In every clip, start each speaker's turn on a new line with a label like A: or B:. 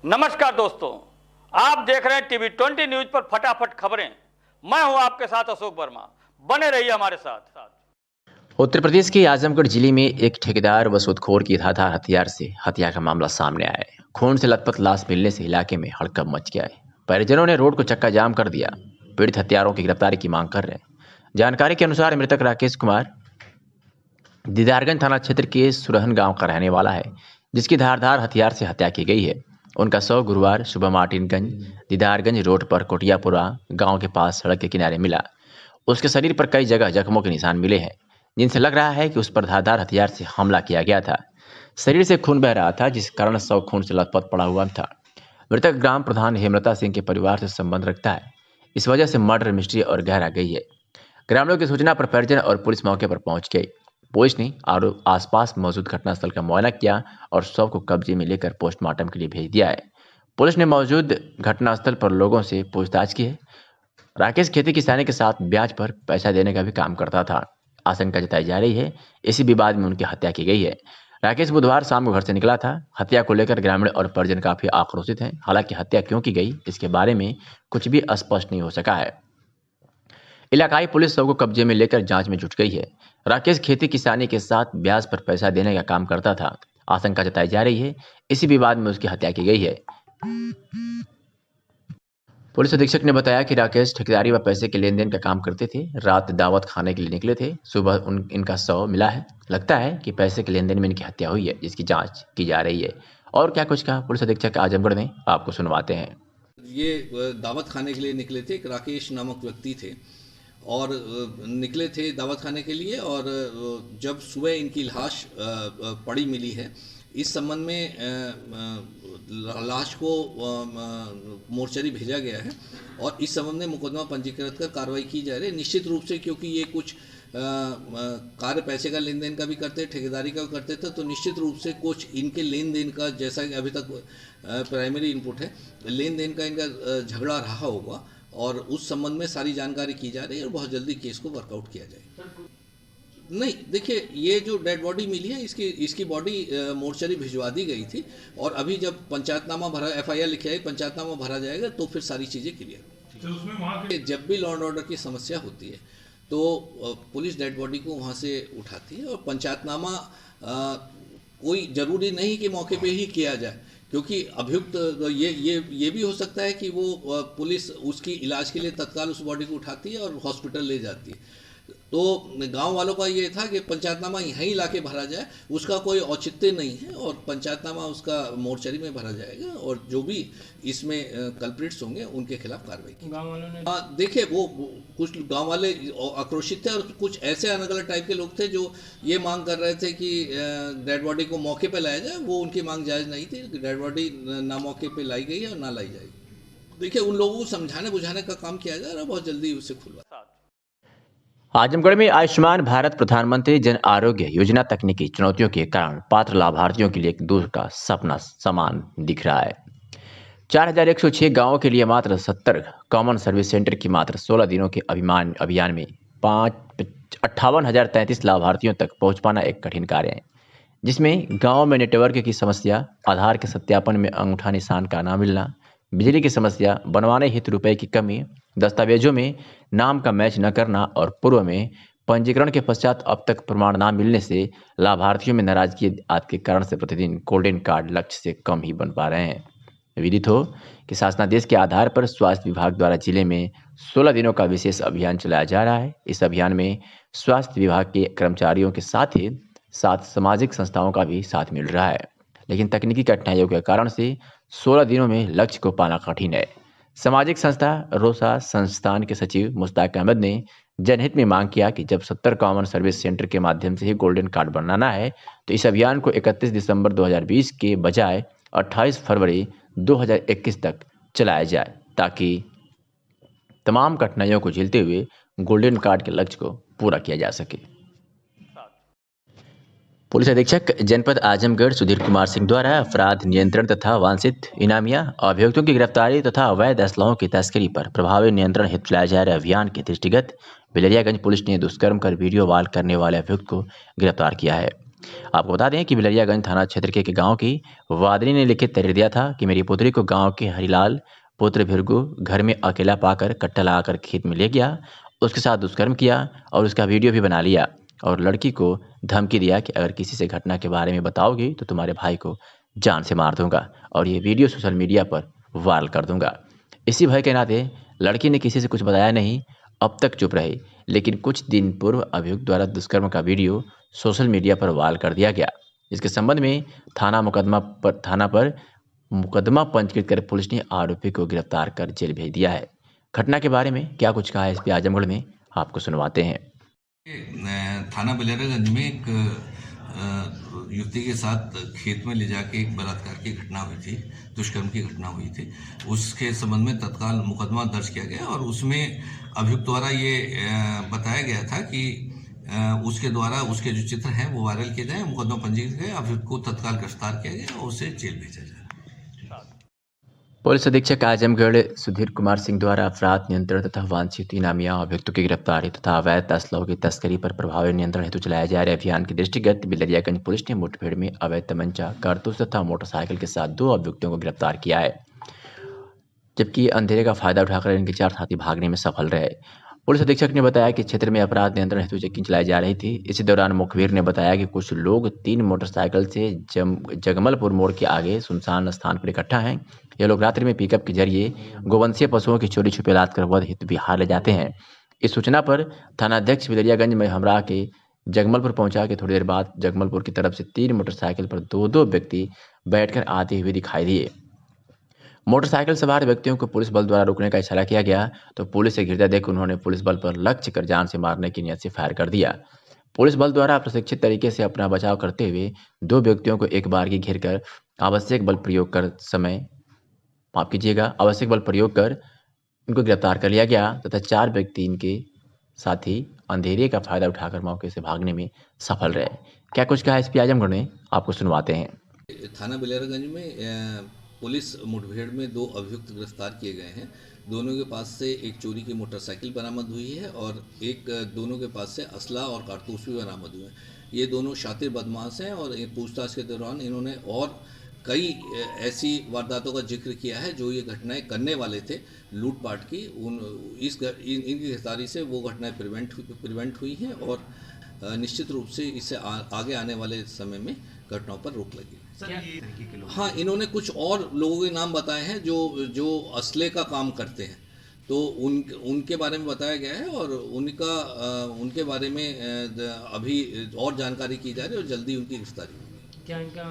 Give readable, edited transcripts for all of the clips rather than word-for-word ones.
A: नमस्कार दोस्तों, आप देख रहे हैं टीवी 20 न्यूज पर फटाफट खबरें। मैं हूं आपके साथ अशोक वर्मा। बने रहिए हमारे साथ।
B: उत्तर प्रदेश के आजमगढ़ जिले में एक ठेकेदार व सूदखोर की धारदार हथियार से हत्या का मामला सामने आया है। खून से लथपथ लाश मिलने से इलाके में हड़कंप मच गया है। परिजनों ने रोड को चक्का जाम कर दिया। पीड़ित हत्यारों की गिरफ्तारी की मांग कर रहे हैं। जानकारी के अनुसार मृतक राकेश कुमार दीदारगंज थाना क्षेत्र के सुरहन गांव का रहने वाला है, जिसकी धारदार हथियार से हत्या की गई है। उनका शव गुरुवार सुबह मार्टिनगंज दीदारगंज रोड पर कोटियापुरा गांव के पास सड़क के किनारे मिला। उसके शरीर पर कई जगह जख्मों के निशान मिले हैं, जिनसे लग रहा है कि उस पर धारदार हथियार से हमला किया गया था। शरीर से खून बह रहा था, जिस कारण शव खून से लथपथ पड़ा हुआ था। मृतक ग्राम प्रधान हेमलता सिंह के परिवार से संबंध रखता है। इस वजह से मर्डर मिस्ट्री और गहरा गई है। ग्रामीणों की सूचना पर परिजन और पुलिस मौके पर पहुंच गई। पुलिस ने आसपास मौजूद घटनास्थल का मुआयना किया और शव को कब्जे में लेकर पोस्टमार्टम के लिए भेज दिया है। पुलिस ने मौजूद घटनास्थल पर लोगों से पूछताछ की है। राकेश खेती किसानी के साथ ब्याज पर पैसा देने का भी काम करता था। आशंका जताई जा रही है इसी विवाद में उनकी हत्या की गई है। राकेश बुधवार शाम को घर से निकला था। हत्या को लेकर ग्रामीण और परिजन काफी आक्रोशित हैं। हालांकि हत्या क्यों की गई इसके बारे में कुछ भी स्पष्ट नहीं हो सका है। इलाकाई पुलिस शव को कब्जे में लेकर जांच में जुट गई है। राकेश खेती किसानी के साथ ब्याज पर पैसा देने का काम करता था। आशंका जताई जा रही है इसी विवाद में उसकी हत्या की गई है। पुलिस अधीक्षक ने बताया कि राकेश ठेकेदारी व पैसे के लेन देन का काम करते थे। रात दावत खाने के लिए निकले थे। सुबह इनका शव मिला है। लगता है कि पैसे के लेन देन में इनकी हत्या हुई है, जिसकी जांच की जा रही है। और क्या कुछ कहा पुलिस अधीक्षक आजमगढ़ ने, आपको सुनवाते हैं।
C: ये दावत खाने के लिए निकले थे। एक राकेश नामक व्यक्ति थे और निकले थे दावत खाने के लिए, और जब सुबह इनकी लाश पड़ी मिली है, इस संबंध में लाश को मोर्चरी भेजा गया है और इस संबंध में मुकदमा पंजीकृत कर कार्रवाई की जा रही है। निश्चित रूप से क्योंकि ये कुछ कार्य पैसे का लेन देन का भी करते, ठेकेदारी का करते थे, तो निश्चित रूप से कुछ इनके लेन देन का, जैसा कि अभी तक प्राइमरी इनपुट है, लेन देन का इनका झगड़ा रहा होगा और उस संबंध में सारी जानकारी की जा रही है और बहुत जल्दी केस को वर्कआउट किया जाएगा। नहीं, देखिए, ये जो डेड बॉडी मिली है इसकी बॉडी मोर्चरी भिजवा दी गई थी और अभी जब पंचायतनामा भरा, FIR लिखा है, पंचायतनामा भरा जाएगा तो फिर सारी चीज़ें क्लियर। जब भी लॉ एंड ऑर्डर की समस्या होती है तो पुलिस डेड बॉडी को वहाँ से उठाती है और पंचायतनामा कोई ज़रूरी नहीं कि मौके पे ही किया जाए, क्योंकि अभियुक्त ये भी हो सकता है कि वो पुलिस उसकी इलाज के लिए तत्काल उस बॉडी को उठाती है और हॉस्पिटल ले जाती है। तो गांव वालों का ये था कि पंचायतनामा यहीं लाके भरा जाए, उसका कोई औचित्य नहीं है और पंचायतनामा उसका मोर्चरी में भरा जाएगा और जो भी इसमें कल्प्रिट्स होंगे उनके खिलाफ कार्रवाई की। गांव वालों ने देखिए, वो कुछ गांव वाले आक्रोशित थे और कुछ ऐसे अलग अलग टाइप के लोग थे जो ये मांग कर रहे थे कि डेड बॉडी को मौके पर लाया जाए। वो उनकी मांग जायज़ नहीं थी। डेड बॉडी ना मौके पर लाई गई है और ना लाई जाएगी। देखिए, उन लोगों को समझाने बुझाने का काम किया जा रहा है, बहुत जल्दी उसे खुलवा।
B: आजमगढ़ में आयुष्मान भारत प्रधानमंत्री जन आरोग्य योजना तकनीकी चुनौतियों के कारण पात्र लाभार्थियों के लिए एक दूर का सपना समान दिख रहा है। 4106 गांवों के लिए मात्र 70 कॉमन सर्विस सेंटर की मात्र 16 दिनों के अभियान में 58,033 लाभार्थियों तक पहुंच पाना एक कठिन कार्य है, जिसमें गाँव में नेटवर्क की समस्या, आधार के सत्यापन में अंगूठा निशान का ना मिलना, बिजली की समस्या, बनवाने हेतु रुपए की कमी, दस्तावेजों में नाम का मैच न करना और पूर्व में पंजीकरण के पश्चात अब तक प्रमाण न मिलने से लाभार्थियों में नाराजगी आदि के कारण से प्रतिदिन गोल्डन कार्ड लक्ष्य से कम ही बन पा रहे हैं। विदित हो कि शासनादेश के आधार पर स्वास्थ्य विभाग द्वारा जिले में 16 दिनों का विशेष अभियान चलाया जा रहा है। इस अभियान में स्वास्थ्य विभाग के कर्मचारियों के साथ ही सामाजिक संस्थाओं का भी साथ मिल रहा है, लेकिन तकनीकी कठिनाइयों के कारण से 16 दिनों में लक्ष्य को पाना कठिन है। सामाजिक संस्था रोसा संस्थान के सचिव मुश्ताक अहमद ने जनहित में मांग किया कि जब 70 कॉमन सर्विस सेंटर के माध्यम से ही गोल्डन कार्ड बनाना है तो इस अभियान को 31 दिसंबर 2020 के बजाय 28 फरवरी 2021 तक चलाया जाए, ताकि तमाम कठिनाइयों को झेलते हुए गोल्डन कार्ड के लक्ष्य को पूरा किया जा सके। पुलिस अधीक्षक जनपद आजमगढ़ सुधीर कुमार सिंह द्वारा अपराध नियंत्रण तथा वांछित इनामिया अभियुक्तों की गिरफ्तारी तथा अवैध असलाहों की तस्करी पर प्रभावी नियंत्रण हेतु चलाए जा रहे अभियान के दृष्टिगत बिलरियागंज पुलिस ने दुष्कर्म कर वीडियो वायरल करने वाले अभियुक्त को गिरफ्तार किया है। आपको बता दें कि बिलरियागंज थाना क्षेत्र के एक गांव की वादिनी ने लिखित तहरीर दिया था कि मेरी पुत्री को गांव के हरिलाल पुत्र भिरगु घर में अकेला पाकर कट्टा लगाकर खेत में ले गया, उसके साथ दुष्कर्म किया और उसका वीडियो भी बना लिया और लड़की को धमकी दिया कि अगर किसी से घटना के बारे में बताओगी तो तुम्हारे भाई को जान से मार दूंगा और ये वीडियो सोशल मीडिया पर वायरल कर दूंगा। इसी भय के नाते लड़की ने किसी से कुछ बताया नहीं, अब तक चुप रही, लेकिन कुछ दिन पूर्व अभियुक्त द्वारा दुष्कर्म का वीडियो सोशल मीडिया पर वायरल कर दिया गया। इसके संबंध में थाना पर मुकदमा पंजीकृत कर पुलिस ने आरोपी को गिरफ्तार कर जेल भेज दिया है। घटना के बारे में क्या कुछ कहा है एसपी आजमगढ़ में, आपको सुनवाते हैं।
C: थाना बिलरियागंज में एक युवती के साथ खेत में ले जाके एक बलात्कार की घटना हुई थी, दुष्कर्म की घटना हुई थी। उसके संबंध में तत्काल मुकदमा दर्ज किया गया और उसमें अभियुक्त द्वारा ये बताया गया था कि उसके द्वारा उसके जो चित्र हैं वो वायरल किए जाए, मुकदमा पंजीकृत किया, अभियुक्त को तत्काल गिरफ्तार किया गया और उसे जेल भेजा जाए।
B: पुलिस अधीक्षक आजमगढ़ सुधीर कुमार सिंह द्वारा अपराध नियंत्रण तथा वांछित इनामिया अभियुक्तों की गिरफ्तारी तथा अवैध असलहों की तस्करी पर प्रभावी नियंत्रण हेतु चलाए जा रहे अभियान के दृष्टिगत बिलरियागंज पुलिस ने मुठभेड़ में अवैध तमंचा, कारतूस तथा मोटरसाइकिल के साथ 2 अभियुक्तों को गिरफ्तार किया है, जबकि अंधेरे का फायदा उठाकर इनके 4 साथी भागने में सफल रहे। पुलिस अधीक्षक ने बताया कि क्षेत्र में अपराध नियंत्रण हेतु चेकिंग चलाई जा रही थी। इसी दौरान मुखबिर ने बताया कि कुछ लोग 3 मोटरसाइकिल से जगमलपुर मोड़ के आगे सुनसान स्थान पर इकट्ठा हैं। ये लोग रात्रि में पिकअप के जरिए गोवंशीय पशुओं की चोरी छुपे लाद कर वध हेतु बिहार ले जाते हैं। इस सूचना पर थानाध्यक्ष बिलरियागंज में हमरा के जगमलपुर पहुंचा के थोड़ी देर बाद जगमलपुर की तरफ से 3 मोटरसाइकिल पर 2-2 व्यक्ति बैठकर आते हुए दिखाई दिए। मोटरसाइकिल सवार व्यक्तियों को पुलिस बल द्वारा रोकने का इशारा किया गया तो पुलिस से घिरता देख उन्होंने पुलिस बल पर लक्ष्य कर जान से मारने की नीयत से फायर कर दिया। पुलिस बल द्वारा प्रशिक्षित तरीके से अपना बचाव करते हुए 2 व्यक्तियों को एक बार घेर कर आवश्यक बल प्रयोग कर इनको गिरफ्तार कर लिया गया तथा 4 व्यक्ति इनके साथी अंधेरे का फायदा उठाकर मौके से भागने में सफल रहे। क्या कुछ कहा एसपी आजमगढ़ ने, आपको सुनवाते हैं।
C: थाना बिलरियागंज में पुलिस मुठभेड़ में 2 अभियुक्त गिरफ्तार किए गए हैं। दोनों के पास से एक चोरी की मोटरसाइकिल बरामद हुई है और दोनों के पास से असला और कारतूस भी बरामद हुए हैं। ये दोनों शातिर बदमाश हैं और पूछताछ के दौरान इन्होंने और कई ऐसी वारदातों का जिक्र किया है जो ये घटनाएं करने वाले थे लूटपाट की। इनकी गिरफ्तारी से वो घटनाएं प्रिवेंट हुई हैं और निश्चित रूप से इससे आगे आने वाले समय में घटनाओं पर रोक लगी। हाँ, इन्होंने कुछ और लोगों के नाम बताए हैं जो असले का काम करते हैं, तो उनके बारे में बताया गया है और उनके बारे में अभी और जानकारी की जा रही है और जल्दी उनकी गिरफ्तारी होगी।
D: क्या इनका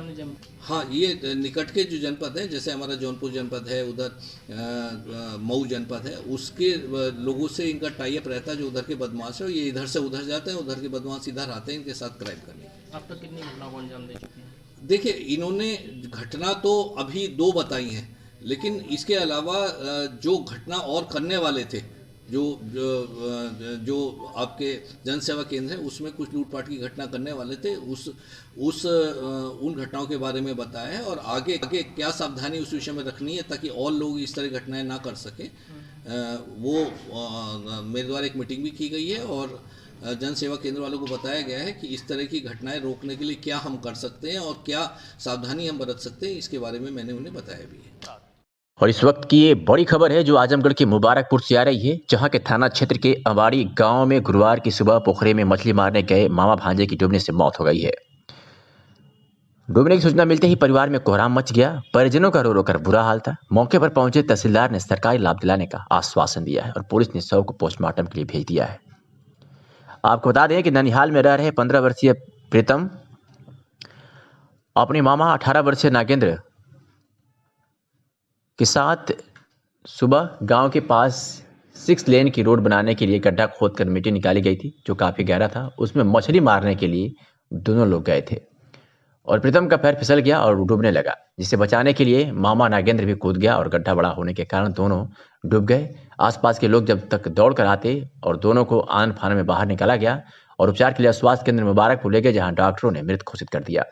C: हाँ, ये निकट के जो जनपद हैं, जैसे हमारा जौनपुर जनपद है, उधर मऊ जनपद है, उसके लोगों से इनका टाई अप रहता है। जो उधर के बदमाश है ये इधर से उधर जाते हैं, उधर के बदमाश इधर आते हैं इनके साथ क्राइम करने।
D: अब तक कितनी घटनाओं को अंजाम दे चुके हैं?
C: देखिए, इन्होंने घटना तो अभी 2 बताई हैं, लेकिन इसके अलावा जो घटना और करने वाले थे, जो आपके जन सेवा केंद्र है उसमें कुछ लूटपाट की घटना करने वाले थे, उन घटनाओं के बारे में बताया है और आगे क्या सावधानी उस विषय में रखनी है ताकि और लोग इस तरह घटनाएं ना कर सकें। मेरे द्वारा एक मीटिंग भी की गई है और जन सेवा केंद्र वालों को बताया गया है कि इस तरह की घटनाएं रोकने के लिए क्या हम कर सकते हैं और क्या सावधानी हम बरत सकते हैं, इसके बारे में मैंने उन्हें बताया भी है।
B: और इस वक्त की ये बड़ी खबर है जो आजमगढ़ के मुबारकपुर से आ रही है, जहां के थाना क्षेत्र के अवाड़ी गांव में गुरुवार की सुबह पोखरे में मछली मारने गए मामा भांजे की डूबने से मौत हो गई है। डूबने की सूचना मिलते ही परिवार में कोहराम मच गया। परिजनों का रो रो कर बुरा हाल था। मौके पर पहुंचे तहसीलदार ने सरकारी लाभ दिलाने का आश्वासन दिया है और पुलिस ने शव को पोस्टमार्टम के लिए भेज दिया है। आपको बता दें कि ननिहाल में रह रहे 15 वर्षीय प्रीतम अपने मामा 18 वर्षीय नागेंद्र के साथ सुबह गांव के पास 6 लेन की रोड बनाने के लिए गड्ढा खोदकर मिट्टी निकाली गई थी जो काफ़ी गहरा था। उसमें मछली मारने के लिए दोनों लोग गए थे और प्रीतम का पैर फिसल गया और डूबने लगा, जिसे बचाने के लिए मामा नागेंद्र भी कूद गया और गड्ढा बड़ा होने के कारण दोनों डूब गए। आसपास के लोग जब तक दौड़ कर आते और दोनों को आन फान में बाहर निकाला गया और उपचार के लिए स्वास्थ्य केंद्र मुबारकपुर ले गए, जहां डॉक्टरों ने मृत घोषित कर दिया।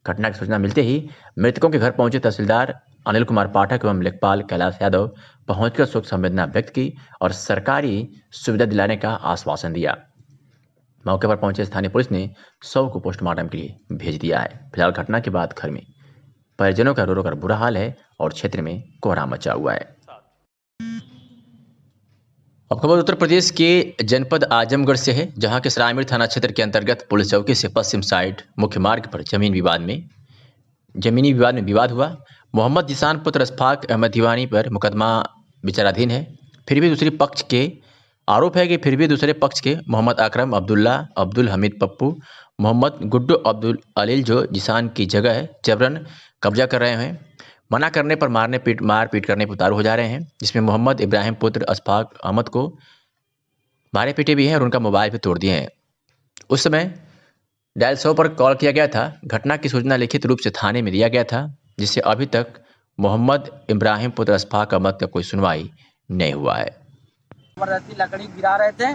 B: घटना की सूचना मिलते ही मृतकों के घर पहुंचे तहसीलदार अनिल कुमार पाठक एवं लेखपाल कैलाश यादव पहुंचकर शोक संवेदना व्यक्त की और सरकारी सुविधा दिलाने का आश्वासन दिया। मौके पर पहुंचे स्थानीय पुलिस ने शव को पोस्टमार्टम के लिए भेज दिया है। फिलहाल घटना के बाद घर में परिजनों का रो रो कर बुरा हाल है और क्षेत्र में कोहराम मचा हुआ है। अब खबर उत्तर प्रदेश के जनपद आजमगढ़ से है, जहां के सरायमीर थाना क्षेत्र के अंतर्गत पुलिस चौकी से पश्चिम साइड मुख्य मार्ग पर जमीनी विवाद में विवाद हुआ। मोहम्मद जिसान पुत्र अशफाक अहमद दीवानी पर मुकदमा विचाराधीन है। फिर भी दूसरे पक्ष के मोहम्मद अकरम, अब्दुल्ला, अब्दुल हमीद पप्पू, मोहम्मद गुड्डू अब्दुल अलील जो जिसान की जगह है जबरन कब्जा कर रहे हैं। मना करने पर मारपीट करने पर उतारू हो जा रहे हैं, जिसमें मोहम्मद इब्राहिम पुत्र अशफाक अहमद को मारे पीटे भी हैं और उनका मोबाइल भी तोड़ दिए हैं। उस समय डायल 100 पर कॉल किया गया था। घटना की सूचना लिखित रूप से थाने में दिया गया था, जिससे अभी तक मोहम्मद इब्राहिम पुत्र अशफाक अहमद का कोई सुनवाई नहीं हुआ है।
E: जबरदस्ती लकड़ी गिरा रहे थे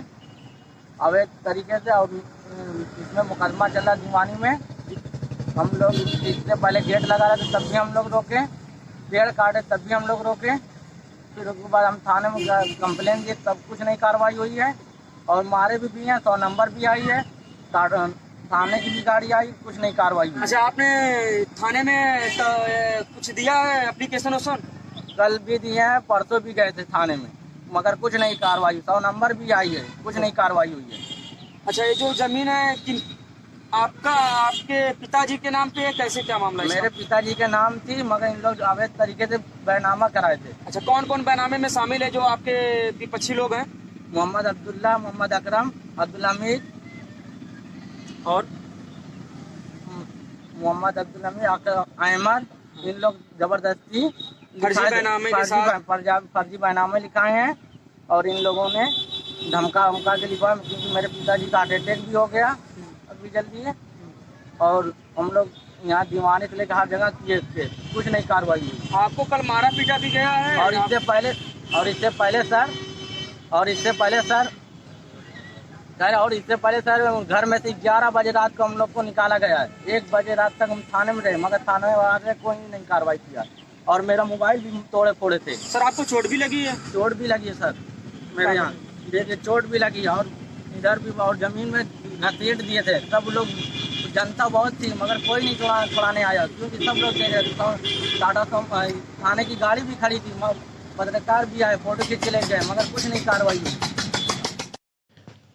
E: अवैध तरीके से, और इसमें मुकदमा चला दीवानी में। हम लोग इससे पहले गेट लगा रहे थे तब भी हम लोग रोके, पेड़ काटे तब भी हम लोग रोके। फिर उसके बाद हम थाने में कंप्लेन दिए तब कुछ नहीं कार्रवाई हुई है, और मारे भी हैं, 100 नंबर भी आई है, थाने की भी गाड़ी आई, कुछ नहीं कार्रवाई हुई।
F: अच्छा, आपने थाने में कुछ दिया है एप्लीकेशन वोशन?
E: कल भी दिए हैं, परसों भी गए थे थाने में, मगर कुछ नहीं कार्रवाई। 100 नंबर भी आई है, कुछ नहीं कार्रवाई हुई है।
F: अच्छा, ये जो जमीन है आपके पिताजी के नाम पे है, कैसे क्या मामला है?
E: मेरे पिताजी के नाम थी, मगर इन लोग अवैध तरीके से बैनामा कराए थे।
F: अच्छा, कौन कौन बैनामे में शामिल है जो आपके विपक्षी लोग हैं?
E: मोहम्मद अब्दुल्ला, मोहम्मद अकरम, अब्दुल हमीद
F: और
E: मोहम्मद अब्दुल हमीद अहमद, इन लोग जबरदस्ती फर्जी बैनामे लिखाए हैं, और इन लोगों ने धमका के लिखा, क्योंकि मेरे पिताजी का हार्ट अटैक भी हो गया अभी जल्दी है, और हम लोग यहाँ दीवाने से लेकर हर जगह किए थे, कुछ नहीं कार्रवाई हुई।
F: आपको कल मारा पीटा भी गया है?
E: और इससे पहले सर घर में से 11 बजे रात को हम लोग को निकाला गया है। 1 बजे रात तक हम थाने में रहे, मगर थाने में कोई नहीं कार्रवाई किया, और मेरा मोबाइल भी तोड़े फोड़े थे।
F: सर, आपको चोट भी लगी है?
E: चोट भी लगी है सर, मेरे यहाँ देखिए चोट भी लगी है, और इधर भी, और जमीन में घसीट दिए थे। सब लोग, जनता बहुत थी, मगर कोई नहीं छुड़ाने आया, क्योंकि सब लोग टाटा थाने की गाड़ी भी खड़ी थी, पत्रकार भी आए, फोटो खींच के ले गए, मगर कुछ नहीं कार्रवाई हुई।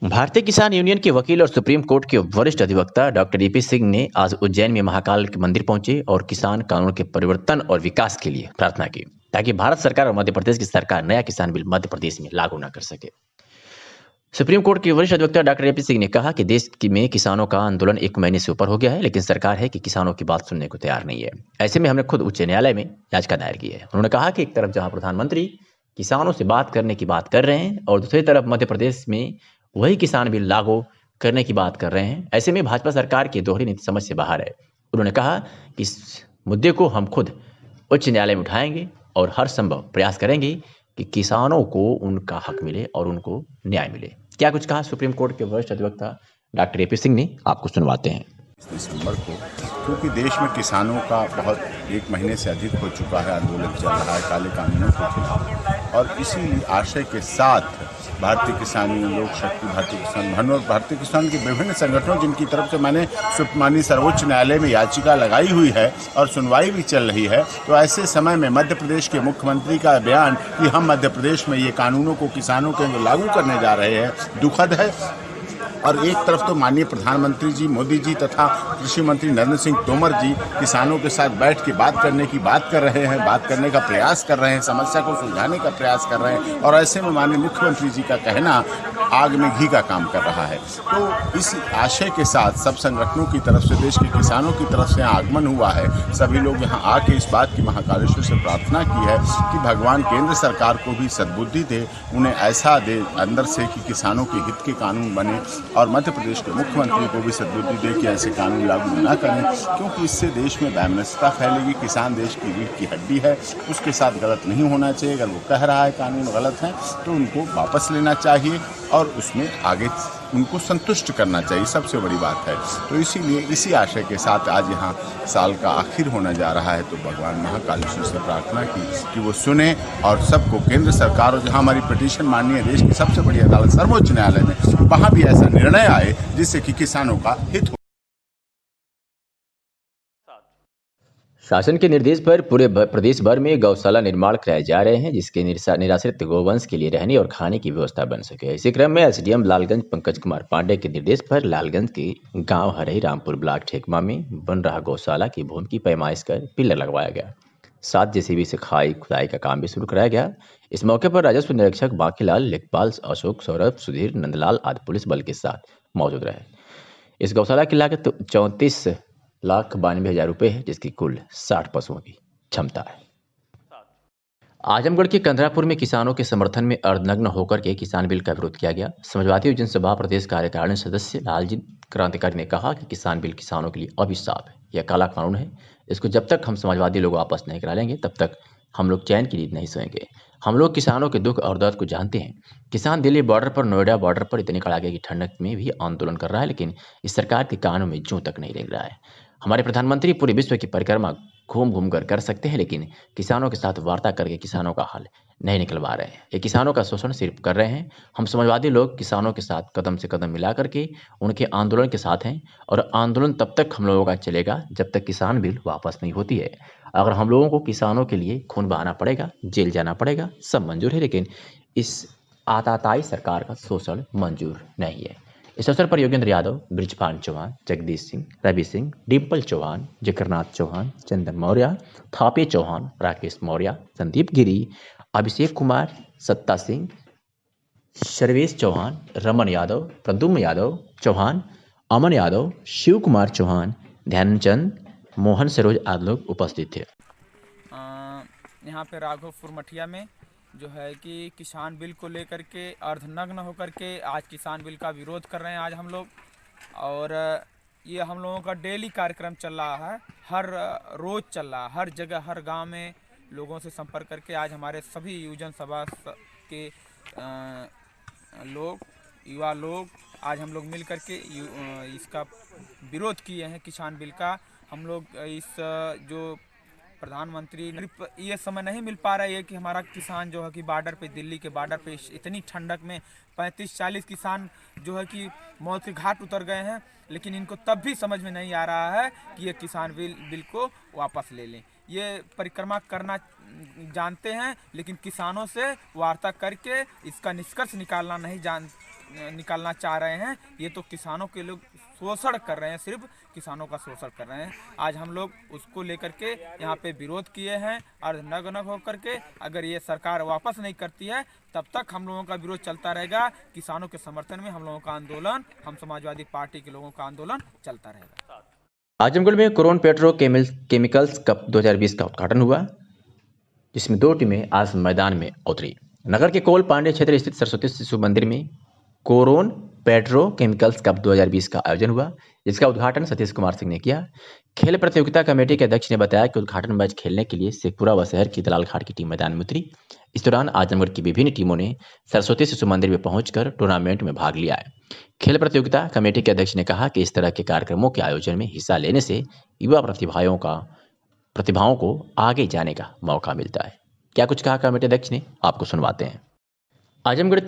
B: भारतीय किसान यूनियन के वकील और सुप्रीम कोर्ट के वरिष्ठ अधिवक्ता डॉक्टर ईपी सिंह ने आज उज्जैन में महाकाल के मंदिर पहुंचे और किसान कानून के परिवर्तन और विकास के लिए प्रार्थना की, ताकि भारत सरकार और मध्य प्रदेश की सरकार नया किसान बिल मध्य प्रदेश में लागू न कर सके। सुप्रीम कोर्ट के वरिष्ठ अधिवक्ता डॉक्टर ईपी सिंह ने कहा कि देश में किसानों का आंदोलन 1 महीने से ऊपर हो गया है, लेकिन सरकार है कि किसानों की बात सुनने को तैयार नहीं है। ऐसे में हमने खुद उच्च न्यायालय में याचिका दायर की है। उन्होंने कहा कि एक तरफ जहां प्रधानमंत्री किसानों से बात करने की बात कर रहे हैं, और दूसरी तरफ मध्य प्रदेश में वही किसान बिल लागू करने की बात कर रहे हैं, ऐसे में भाजपा सरकार की दोहरी नीति समझ से बाहर है। उन्होंने कहा कि इस मुद्दे को हम खुद उच्च न्यायालय में उठाएंगे और हर संभव प्रयास करेंगे कि किसानों को उनका हक मिले और उनको न्याय मिले। क्या कुछ कहा सुप्रीम कोर्ट के वरिष्ठ अधिवक्ता डॉक्टर ईपी सिंह ने, आपको सुनवाते हैं।
G: दिसंबर को, क्योंकि देश में किसानों का बहुत 1 महीने से अधिक हो चुका है आंदोलन चल रहा है काले कानूनों के खिलाफ, और इसी आशय के साथ भारतीय किसान लोक शक्ति, भारतीय किसान धन और भारतीय किसान के विभिन्न संगठनों, जिनकी तरफ से मैंने माननीय सर्वोच्च न्यायालय में याचिका लगाई हुई है और सुनवाई भी चल रही है, तो ऐसे समय में मध्य प्रदेश के मुख्यमंत्री का बयान कि हम मध्य प्रदेश में ये कानूनों को किसानों के लागू करने जा रहे हैं, दुखद है। और एक तरफ तो माननीय प्रधानमंत्री जी मोदी जी तथा कृषि मंत्री नरेंद्र सिंह तोमर जी किसानों के साथ बैठ के बात करने की बात कर रहे हैं, बात करने का प्रयास कर रहे हैं, समस्या को सुलझाने का प्रयास कर रहे हैं, और ऐसे में माननीय मुख्यमंत्री जी का कहना आग में घी का काम कर रहा है। तो इस आशय के साथ सब संगठनों की तरफ से, देश के किसानों की तरफ से आगमन हुआ है। सभी लोग यहाँ आके इस बात की महाकालेश्वर से प्रार्थना की है कि भगवान केंद्र सरकार को भी सद्बुद्धि दे, उन्हें ऐसा दे अंदर से कि किसानों के हित के कानून बने, और मध्य प्रदेश के मुख्यमंत्री को भी सद्बुद्धि दे कि ऐसे कानून लागू न करें, क्योंकि इससे देश में वैमनस्यता फैलेगी। किसान देश की रीढ़ की हड्डी है, उसके साथ गलत नहीं होना चाहिए। अगर वो कह रहा है कानून गलत है तो उनको वापस लेना चाहिए और उसमें आगे उनको संतुष्ट करना चाहिए, सबसे बड़ी बात है। तो इसीलिए इसी आशय के साथ आज यहाँ साल का आखिर होने जा रहा है, तो भगवान महाकालेश्वर से प्रार्थना की कि वो सुने और सबको, केंद्र सरकार और जहाँ हमारी पिटीशन माननीय देश की सबसे बड़ी अदालत सर्वोच्च न्यायालय में, वहाँ भी ऐसा निर्णय आए जिससे कि किसानों का हित हो।
B: शासन के निर्देश पर पूरे प्रदेश भर में गौशाला निर्माण कराए जा रहे हैं, जिसके निराश्रित गौवंश के लिए रहने और खाने की व्यवस्था बन सके। इसी क्रम में एसडीएम लालगंज पंकज कुमार पांडे के निर्देश पर लालगंज के गांव हरही रामपुर ब्लॉक ठेकमा में बन रहा गौशाला की भूमि की पैमाइश कर पिलर लगवाया गया। 7 जेसीबी से खुदाई का काम भी शुरू कराया गया। इस मौके पर राजस्व निरीक्षक बांकीलाल, लेखपाल, अशोक, सौरभ, सुधीर, नंदलाल आदि पुलिस बल के साथ मौजूद रहे। इस गौशाला की लागत 34,92,000 रुपये है, जिसकी कुल 60 पशुओं की क्षमता है। आजमगढ़ के कंधरापुर में किसानों के समर्थन में अर्धनग्न होकर के किसान बिल का विरोध किया गया। समाजवादी जनसभा प्रदेश कार्यकारिणी सदस्य लालजी क्रांतिकारी ने कहा कि किसान बिल किसानों के लिए अभिशाप है, यह काला कानून है। इसको जब तक हम समाजवादी लोग वापस नहीं करा लेंगे तब तक हम लोग चैन की नींद नहीं सोएंगे। हम लोग किसानों के दुख और दर्द को जानते हैं। किसान दिल्ली बॉर्डर पर, नोएडा बॉर्डर पर इतनी कड़ाके की ठंडक में भी आंदोलन कर रहा है, लेकिन इस सरकार के कानों में जूं तक नहीं रेंग रहा है। हमारे प्रधानमंत्री पूरे विश्व की परिक्रमा घूम घूम कर सकते हैं, लेकिन किसानों के साथ वार्ता करके किसानों का हाल नहीं निकलवा रहे हैं। ये किसानों का शोषण सिर्फ कर रहे हैं। हम समाजवादी लोग किसानों के साथ कदम से कदम मिला करके उनके आंदोलन के साथ हैं, और आंदोलन तब तक हम लोगों का चलेगा जब तक किसान बिल वापस नहीं होती है। अगर हम लोगों को किसानों के लिए खून बहाना पड़ेगा, जेल जाना पड़ेगा, सब मंजूर है, लेकिन इस आताताई सरकार का शोषण मंजूर नहीं है। इस अवसर पर योगेंद्र यादव, ब्रिजपाल चौहान, जगदीश सिंह, रवि सिंह, डिम्पल चौहान, जिकरनाथ चौहान, चंदन मौर्य, थापे चौहान, राकेश मौर्य, संदीप गिरी, अभिषेक कुमार, सत्ता सिंह, सर्वेश चौहान, रमन यादव, प्रद्युम्न यादव चौहान, अमन यादव, शिव कुमार चौहान, ध्यानचंद, मोहन सरोज आदि लोग उपस्थित थे।
H: यहाँ पे राघवपुर मठिया में जो है कि किसान बिल को लेकर के अर्धनग्न होकर के आज किसान बिल का विरोध कर रहे हैं आज हम लोग। और ये हम लोगों का डेली कार्यक्रम चल रहा है, हर रोज़ चल रहा है, हर जगह हर गांव में लोगों से संपर्क करके आज हमारे सभी युवजन सभा के लोग, युवा लोग, आज हम लोग मिल करके इसका विरोध किए हैं किसान बिल का। हम लोग इस जो प्रधानमंत्री ये समय नहीं मिल पा रहा है कि हमारा किसान जो है कि बॉर्डर पे, दिल्ली के बॉर्डर पे इतनी ठंडक में 35-40 किसान जो है कि मौत के घाट उतर गए हैं, लेकिन इनको तब भी समझ में नहीं आ रहा है कि ये किसान बिल को वापस ले लें। ये परिक्रमा करना जानते हैं, लेकिन किसानों से वार्ता करके इसका निष्कर्ष निकालना चाह रहे हैं। ये तो किसानों के लोग शोषण कर रहे हैं, सिर्फ किसानों का शोषण कर रहे हैं। आज हम लोग उसको लेकर के यहाँ पे विरोध किए हैं अर्धनग्न होकर के। अगर ये सरकार वापस नहीं करती है तब तक हम लोगों का विरोध चलता रहेगा। किसानों के समर्थन में हम लोगों का आंदोलन, हम समाजवादी पार्टी के लोगों का आंदोलन चलता रहेगा।
B: आजमगढ़ में कोरोन पेट्रो केमिकल्स कप 2020 का उद्घाटन हुआ, जिसमें 2 टीमें आज मैदान में उतरी। नगर के कोल पांडे क्षेत्र स्थित सरस्वती शिशु मंदिर में कोरोन पेट्रो केमिकल्स कप 2020 का आयोजन हुआ, जिसका उद्घाटन सतीश कुमार सिंह ने किया। खेल प्रतियोगिता कमेटी के अध्यक्ष ने बताया कि उद्घाटन मैच खेलने के लिए शेखपुरा व शहर की दलाल घाट की टीम मैदान में उतरी। इस दौरान आजमगढ़ की विभिन्न टीमों ने सरस्वती शिशु मंदिर में पहुंचकर टूर्नामेंट में भाग लिया है। खेल प्रतियोगिता कमेटी के अध्यक्ष ने कहा कि इस तरह के कार्यक्रमों के आयोजन में हिस्सा लेने से युवा प्रतिभाओं को आगे जाने का मौका मिलता है। क्या कुछ कहा कमेटी अध्यक्ष ने, आपको सुनवाते हैं। आजमगढ़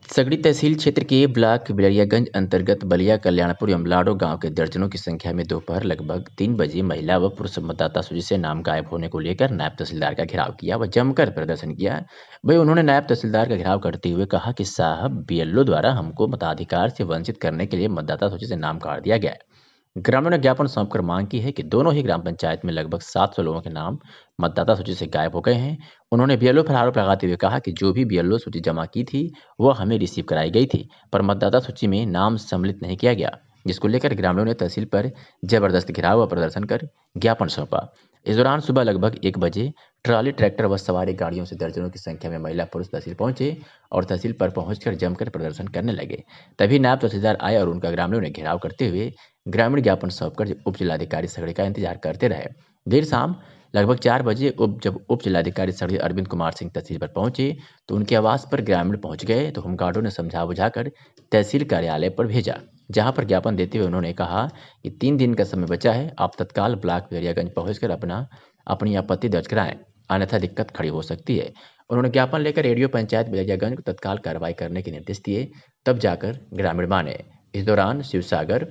B: सगड़ी तहसील क्षेत्र के ब्लॉक बिलरियागंज अंतर्गत बलिया कल्याणपुर एवं लाडो गांव के दर्जनों की संख्या में दोपहर लगभग 3 बजे महिला व पुरुष मतदाता सूची से नाम गायब होने को लेकर नायब तहसीलदार का घेराव किया व जमकर प्रदर्शन किया। वही उन्होंने नायब तहसीलदार का घेराव करते हुए कहा कि साहब, बीएलओ द्वारा हमको मताधिकार से वंचित करने के लिए मतदाता सूची से नाम काट दिया गया है। ग्रामीणों ने ज्ञापन सौंपकर मांग की है कि दोनों ही ग्राम पंचायत में लगभग 700 लोगों के नाम मतदाता सूची से गायब हो गए हैं। उन्होंने बीएलओ पर आरोप लगाते हुए कहा कि जो भी बीएलओ सूची जमा की थी वह हमें रिसीव कराई गई थी, पर मतदाता सूची में नाम सम्मिलित नहीं किया गया, जिसको लेकर ग्रामीणों ने तहसील पर जबरदस्त घेराव व प्रदर्शन कर ज्ञापन सौंपा। इस दौरान सुबह लगभग 1 बजे ट्रॉली, ट्रैक्टर व सवारी गाड़ियों से दर्जनों की संख्या में महिला पुरुष तहसील पहुंचे और तहसील पर पहुंचकर जमकर प्रदर्शन करने लगे। तभी नायब तहसीलदार आए और उनका ग्रामीणों ने घेराव करते हुए ग्रामीण ज्ञापन सौंपकर उप जिलाधिकारी सगड़ी का इंतजार करते रहे। देर शाम लगभग 4 बजे जब उप जिलाधिकारी सर्दी अरविंद कुमार सिंह तहसील पर पहुंचे तो उनके आवास पर ग्रामीण पहुंच गए तो होमगार्डों ने समझा बुझाकर तहसील कार्यालय पर भेजा, जहां पर ज्ञापन देते हुए उन्होंने कहा कि 3 दिन का समय बचा है, आप तत्काल ब्लॉक बेरियागंज पहुंचकर अपनी आपत्ति दर्ज कराएं, अन्यथा दिक्कत खड़ी हो सकती है। उन्होंने ज्ञापन लेकर रेडियो पंचायत बेरियागंज को तत्काल कार्रवाई करने के निर्देश दिए, तब जाकर ग्रामीण माने। इस दौरान शिवसागर,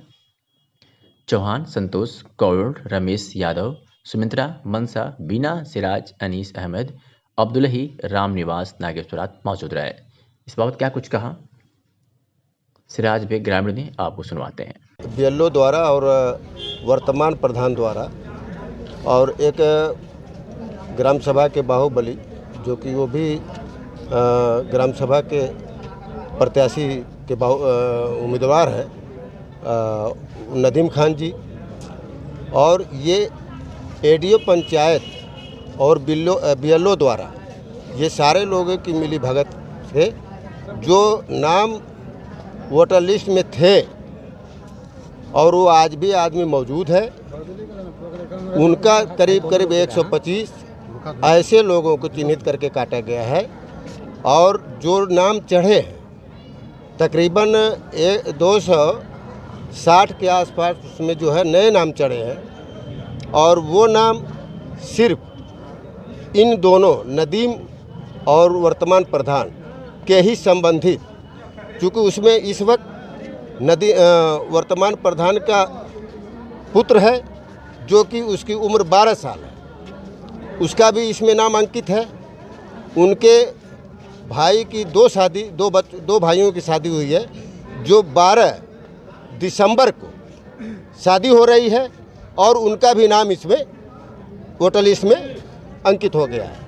B: चौहान, संतोष, कौड़, रमेश यादव, सुमित्रा, मनसा, बीना, सिराज, अनीस अहमद, अब्दुल्ही, रामनिवास, नागेश्वरात मौजूद रहे। इस बाबत क्या कुछ कहा सिराज बेग ग्रामीण ने, आपको सुनवाते हैं।
I: बीएलओ द्वारा और वर्तमान प्रधान द्वारा और एक ग्राम सभा के बाहुबली जो कि वो भी ग्राम सभा के प्रत्याशी के उम्मीदवार है, नदीम खान जी, और ये एडीओ पंचायत और बीएलओ द्वारा ये सारे लोगों की मिली भगत से जो नाम वोटर लिस्ट में थे और वो आज भी आदमी मौजूद है, उनका करीब 125 ऐसे लोगों को चिन्हित करके काटा गया है। और जो नाम चढ़े तकरीबन 260 के आसपास उसमें जो है नए नाम चढ़े हैं, और वो नाम सिर्फ इन दोनों नदीम और वर्तमान प्रधान के ही संबंधित, चूँकि उसमें इस वक्त वर्तमान प्रधान का पुत्र है जो कि उसकी उम्र 12 साल है, उसका भी इसमें नाम अंकित है। उनके भाई की दो भाइयों की शादी हुई है जो 12 दिसंबर को शादी हो रही है, और उनका भी नाम इसमें वोटर लिस्ट में अंकित हो गया है।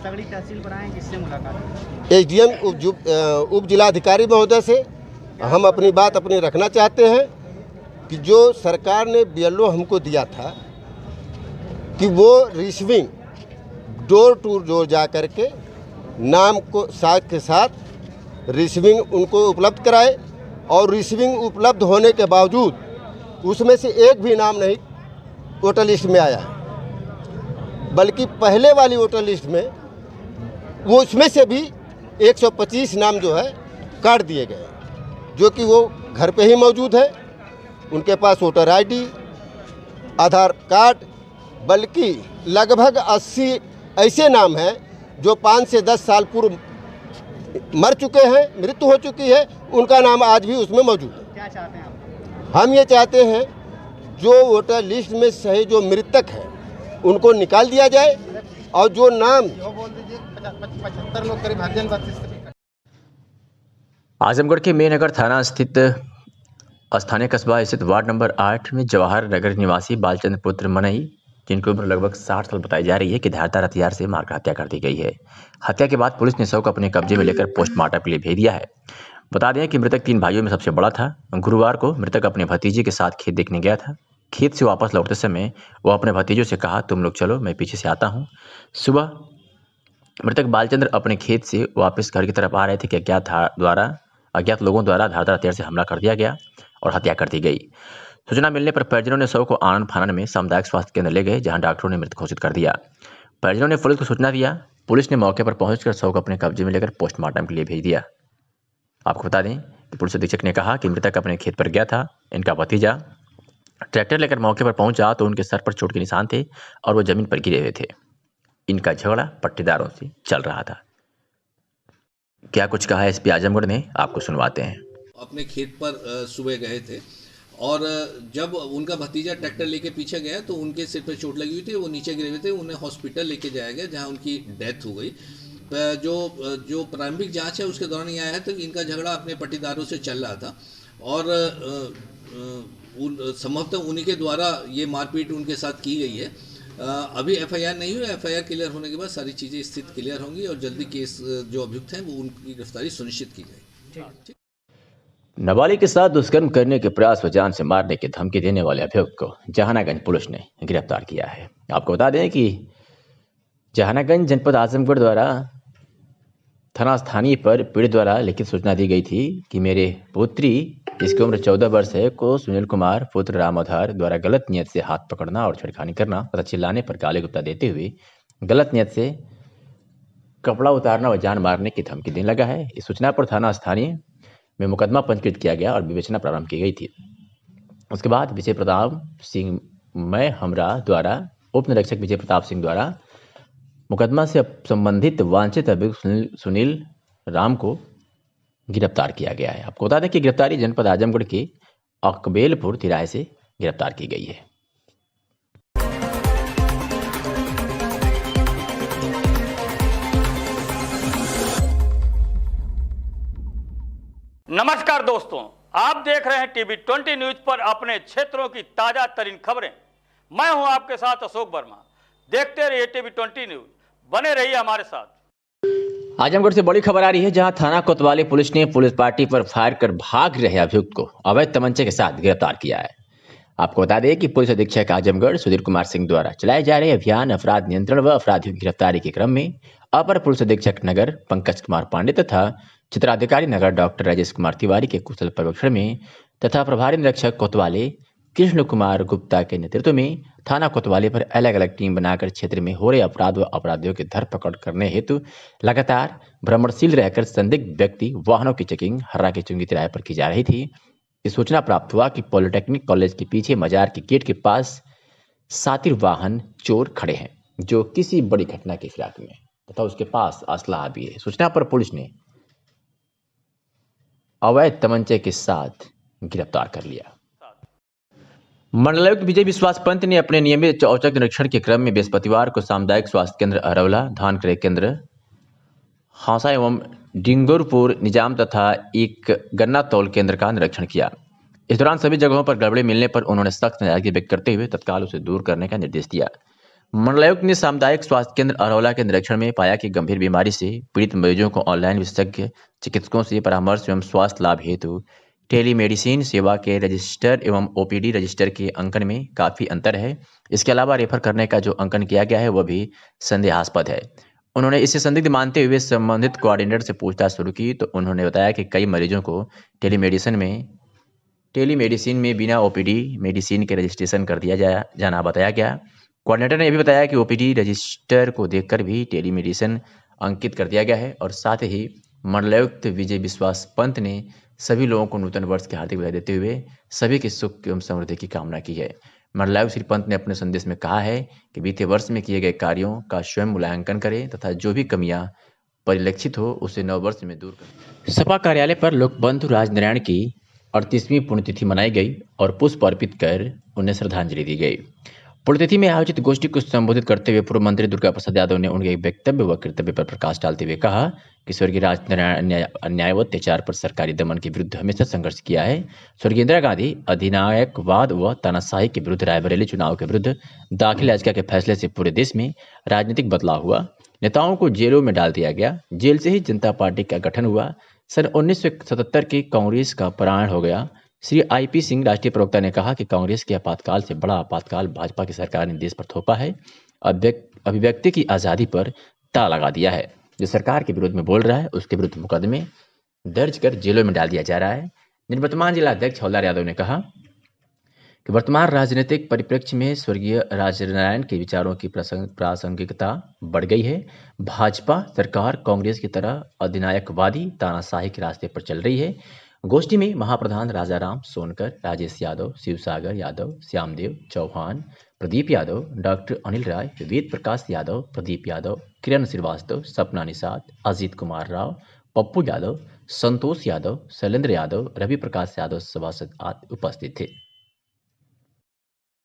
J: तगड़ी तहसील बनाएं जिससे मुलाकात।
I: एसडीएम उप जिलाधिकारी महोदय से हम अपनी बात रखना चाहते हैं कि जो सरकार ने बीएलओ हमको दिया था कि वो रिसीविंग डोर टू डोर जा कर के नाम को साथ के साथ रिसीविंग उनको उपलब्ध कराए, और रिसीविंग उपलब्ध होने के बावजूद उसमें से एक भी नाम नहीं वोटर लिस्ट में आया है, बल्कि पहले वाली वोटर लिस्ट में वो उसमें से भी 125 नाम जो है काट दिए गए, जो कि वो घर पे ही मौजूद है, उनके पास वोटर आईडी, आधार कार्ड, बल्कि लगभग 80 ऐसे नाम हैं जो 5 से 10 साल पूर्व मर चुके हैं, मृत्यु हो चुकी है, उनका नाम आज भी उसमें मौजूद है।
J: क्या चाहते हैं आप?
I: हम ये चाहते हैं जो वोटर लिस्ट में सही जो मृतक है उनको निकाल दिया जाए, और जो नाम
J: 75 लोग करीब
B: आजमगढ़ के मेनगर थाना स्थित स्थानीय कस्बा स्थित वार्ड नंबर 8 में जवाहर नगर निवासी बालचंद्र पुत्र मनई, जिनकी उम्र लगभग 60 साल बताई जा रही है, कि धारदार हथियार से मारकर हत्या कर दी गई है। हत्या के बाद पुलिस ने शव को अपने कब्जे में लेकर पोस्टमार्टम के लिए भेज दिया है। बता दें कि मृतक 3 भाइयों में सबसे बड़ा था। गुरुवार को मृतक अपने भतीजे के साथ खेत देखने गया था। खेत से वापस लौटते समय वो अपने भतीजों से कहा, तुम लोग चलो, मैं पीछे से आता हूँ। सुबह मृतक बालचंद्र अपने खेत से वापस घर की तरफ आ रहे थे कि अज्ञात लोगों द्वारा धारदार हथियार से हमला कर दिया गया और हत्या कर दी गई। सूचना मिलने पर परिजनों ने शव को आनंद फानन में सामुदायिक स्वास्थ्य केंद्र ले गए, जहां डॉक्टरों ने मृत घोषित कर दिया। परिजनों ने पुलिस को सूचना दिया। पुलिस ने मौके पर पहुंचकर शव को अपने कब्जे में लेकर पोस्टमार्टम के लिए भेज दिया। आपको बता दें कि पुलिस अधीक्षक ने कहा कि मृतक अपने खेत पर गया था। इनका भतीजा ट्रैक्टर लेकर मौके पर पहुंचा तो उनके सर पर चोट के निशान थे और वो जमीन पर गिरे हुए थे। इनका झगड़ा पट्टीदारों से चल रहा था। क्या कुछ कहा एसपी आजमगढ़ ने, आपको सुनवाते हैं।
C: अपने खेत पर सुबह गए थे, और जब उनका भतीजा ट्रैक्टर लेके पीछे गया तो उनके सिर पर चोट लगी हुई थी, वो नीचे गिरे हुए थे। उन्हें हॉस्पिटल लेके जाया गया, जहां उनकी डेथ हो गई। जो प्रारंभिक जांच है उसके दौरान ये आया है तो इनका झगड़ा अपने पट्टीदारों से चल रहा था, और संभवतः उन्हीं के द्वारा ये मारपीट उनके साथ की गई है। अभी एफआईआर नहीं हुई। एफआईआर क्लियर होने के बाद सारी चीज़ें स्थिति क्लियर होंगी और जल्दी केस जो अभियुक्त हैं वो उनकी गिरफ्तारी सुनिश्चित की जाएगी।
B: नाबालिग के साथ दुष्कर्म करने के प्रयास व जान से मारने की धमकी देने वाले अभियुक्त को जहानागंज पुलिस ने गिरफ्तार किया है। आपको बता दें कि जहानागंज जनपद आजमगढ़ द्वारा थाना स्थानीय पर पीड़ित द्वारा लिखित सूचना दी गई थी कि मेरे पुत्री जिसकी उम्र 14 वर्ष है, को सुनील कुमार पुत्र रामोधर द्वारा गलत नियत से हाथ पकड़ना और छेड़खानी करना तथा चिल्लाने पर गाली गुप्ता देते हुए गलत नियत से कपड़ा उतारना और जान मारने की धमकी देने लगा है। इस सूचना पर थाना स्थानीय में मुकदमा पंजीकृत किया गया और विवेचना प्रारंभ की गई थी। उसके बाद विजय प्रताप सिंह मैं हमरा द्वारा उप निरीक्षक विजय प्रताप सिंह द्वारा मुकदमा से संबंधित वांछित अभियुक्त सुनील राम को गिरफ्तार किया गया है। आपको बता दें कि गिरफ्तारी जनपद आजमगढ़ के अकबेलपुर तिराहे से गिरफ्तार की गई है।
A: नमस्कार दोस्तों, आप देख रहे हैं टीवी 20 न्यूज पर अपने क्षेत्रों की ताजा तरीन खबरें। मैं हूं आपके साथ अशोक वर्मा। देखते रहिए टीवी 20 न्यूज, बने रहिए हमारे साथ।
B: आजमगढ़ से बड़ी खबर आ रही है, जहां थाना कोतवाली पुलिस ने पुलिस पार्टी पर फायर कर भाग रहे अभियुक्त को अवैध तमंचे के साथ गिरफ्तार किया है। आपको बता दें कि पुलिस अधीक्षक आजमगढ़ सुधीर कुमार सिंह द्वारा चलाए जा रहे अभियान अपराध नियंत्रण व अपराधियों की गिरफ्तारी के क्रम में अपर पुलिस अधीक्षक नगर पंकज कुमार पांडे तथा चित्राधिकारी नगर डॉक्टर राजेश कुमार तिवारी के कुशल पर्यवेक्षण में तथा प्रभारी निरीक्षक कोतवाली कृष्ण कुमार गुप्ता के नेतृत्व में थाना कोतवाली पर अलग अलग टीम बनाकर क्षेत्र में हो रहे अपराध व अपराधियों की धरपकड़ करने हेतु लगातार भ्रमणशील रहकर संदिग्ध व्यक्ति वाहनों की चेकिंग हर्रा की चुंगी तिराहे पर की जा रही थी। इस सूचना प्राप्त हुआ कि पॉलिटेक्निक कॉलेज के पीछे मजार के गेट के पास सातिर वाहन चोर खड़े हैं, जो किसी बड़ी घटना की फिराक में तथा उसके पास असलाह भी है। सूचना पर पुलिस ने अवैध तमंचे के साथ गिरफ्तार कर लिया। मंडलायुक्त विजय विश्वास पंत ने अपने नियमित औचक निरीक्षण के क्रम में बृहस्पतिवार को सामुदायिक स्वास्थ्य केंद्र अरौला, धान क्रय केंद्र हांसा एवं डिंगोरपुर निजाम तथा एक गन्ना तौल केंद्र का निरीक्षण किया। इस दौरान सभी जगहों पर गड़बड़ी मिलने पर उन्होंने सख्त नाराजगी व्यक्त करते हुए तत्काल उसे दूर करने का निर्देश दिया। मंडलायुक्त ने सामुदायिक स्वास्थ्य केंद्र अरौला के निरीक्षण में पाया कि गंभीर बीमारी से पीड़ित मरीजों को ऑनलाइन विशेषज्ञ चिकित्सकों से परामर्श एवं स्वास्थ्य लाभ हेतु टेलीमेडिसिन सेवा के रजिस्टर एवं ओपीडी रजिस्टर के अंकन में काफी अंतर है। इसके अलावा रेफर करने का जो अंकन किया गया है वह भी संदेहास्पद है। उन्होंने इसे संदिग्ध मानते हुए संबंधित कोऑर्डिनेटर से पूछताछ शुरू की तो उन्होंने बताया कि कई मरीजों को टेलीमेडिसिन में बिना ओपीडी मेडिसिन के रजिस्ट्रेशन कर दिया जाना बताया गया। कोऑर्डिनेटर ने यह भी बताया कि ओपीडी रजिस्टर को देखकर भी टेलीमेडिसिन अंकित कर दिया गया है। और साथ ही मंडलायुक्त विजय विश्वास पंत ने सभी लोगों को नूतन वर्ष की हार्दिक बधाई देते हुए सभी के सुख एवं समृद्धि की कामना की है। मंडलायुक्त श्री पंत ने अपने संदेश में कहा है कि बीते वर्ष में किए गए कार्यों का स्वयं मूल्यांकन करें तथा जो भी कमियां परिलक्षित हो उसे नव वर्ष में दूर करें। सपा कार्यालय पर लोकबंधु राजनारायण की 38वीं पुण्यतिथि मनाई गई और पुष्प अर्पित कर उन्हें श्रद्धांजलि दी गई। पुण्यतिथि में आयोजित गोष्ठी को संबोधित करते हुए पूर्व मंत्री दुर्गा प्रसाद यादव ने उनके वक्तव्य व कर्तव्य पर प्रकाश डालते हुए कहा कि स्वर्गीय राजनारायण अन्याय व अत्याचार पर सरकारी दमन के विरुद्ध हमेशा संघर्ष किया है। स्वर्गीय इंदिरा गांधी अधिनायकवाद व तानाशाही के विरुद्ध रायबरेली चुनाव के विरुद्ध दाखिल याचिका के फैसले से पूरे देश में राजनीतिक बदलाव हुआ। नेताओं को जेलों में डाल दिया गया। जेल से ही जनता पार्टी का गठन हुआ। सन 1977 की कांग्रेस का परायण हो गया। श्री आईपी सिंह राष्ट्रीय प्रवक्ता ने कहा कि कांग्रेस के आपातकाल से बड़ा आपातकाल भाजपा की सरकार ने देश पर थोपा है। अभिव्यक्ति की आज़ादी पर ताला लगा दिया है। जो सरकार के विरोध में बोल रहा है उसके विरुद्ध मुकदमे दर्ज कर जेलों में डाल दिया जा रहा है। निवर्तमान जिला अध्यक्ष हवलदार यादव ने कहा कि वर्तमान राजनीतिक परिप्रेक्ष्य में स्वर्गीय राजनारायण के विचारों की प्रासंगिकता बढ़ गई है। भाजपा सरकार कांग्रेस की तरह अधिनायकवादी तानाशाही के रास्ते पर चल रही है। गोष्ठी में महाप्रधान राजाराम सोनकर, राजेश यादव, शिवसागर यादव, श्यामदेव चौहान, प्रदीप यादव, डॉक्टर अनिल राय, वेद प्रकाश यादव, प्रदीप यादव, किरण श्रीवास्तव, सपना निषाद, अजीत कुमार राव, पप्पू यादव, संतोष यादव, शैलेंद्र यादव, रवि प्रकाश यादव सभासद आदि उपस्थित थे।